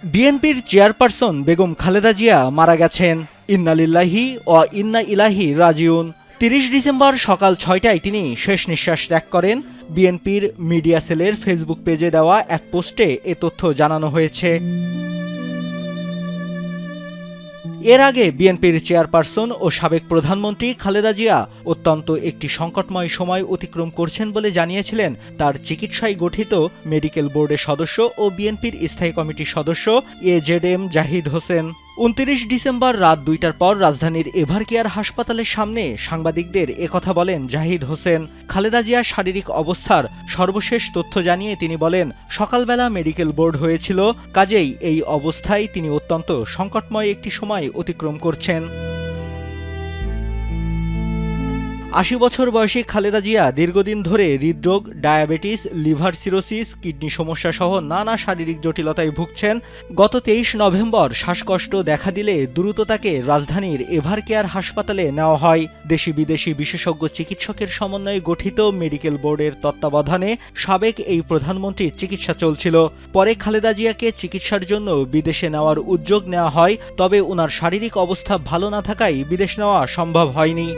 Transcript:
বিএনপির চেয়ারপারসন বেগম খালেদা জিয়া মারা গেছেন। ইন্না লিল্লাহি ওয়া ইন্না ইলাইহি রাজিউন। ৩০ ডিসেম্বর সকাল ৬টায় তিনি শেষ নিঃশ্বাস ত্যাগ করেন। বিএনপির মিডিয়া সেলের ফেসবুক পেজে দেওয়া এক পোস্টে এ তথ্য জানানো হয়েছে। এর আগে বিএনপির চেয়ারপারসন ও সাবেক প্রধানমন্ত্রী খালেদা জিয়া অত্যন্ত একটি সংকটময় সময় অতিক্রম করছেন বলে জানিয়েছিলেন তার চিকিৎসায় গঠিত মেডিকেল বোর্ডের সদস্য ও বিএনপির স্থায়ী কমিটির সদস্য এজেডএম জাহিদ হোসেন। ২৯ ডিসেম্বর রাত ২টার পর রাজধানীর এভারকেয়ার হাসপাতালের সামনে সাংবাদিকদের একথা বলেন জাহিদ হোসেন। খালেদা জিয়ার শারীরিক অবস্থার সর্বশেষ তথ্য জানিয়ে তিনি বলেন, সকালবেলা মেডিকেল বোর্ড হয়েছিল, কাজেই এই অবস্থায় তিনি অত্যন্ত সংকটময় একটি সময় অতিক্রম করছেন। ৮০ বছর বয়সী খালেদা জিয়া দীর্ঘদিন ধরে হৃদরোগ, ডায়াবেটিস, লিভার সিরোসিস, কিডনি সমস্যা সহ নানা শারীরিক জটিলতায় ভুগছেন। গত ২৩ নভেম্বর শ্বাসকষ্ট দেখা দিলে দ্রুত তাকে রাজধানীর এভারকেয়ার হাসপাতালে নেওয়া হয়। দেশি বিদেশি বিশেষজ্ঞ চিকিৎসকের সমন্বয়ে গঠিত মেডিকেল বোর্ডের তত্ত্বাবধানে সাবেক এই প্রধানমন্ত্রীর চিকিৎসা চলছিল। পরে খালেদা জিয়াকে চিকিৎসার জন্য বিদেশে নেওয়ার উদ্যোগ নেওয়া হয়, তবে ওনার শারীরিক অবস্থা ভালো না থাকায় বিদেশ নেওয়া সম্ভব হয়নি।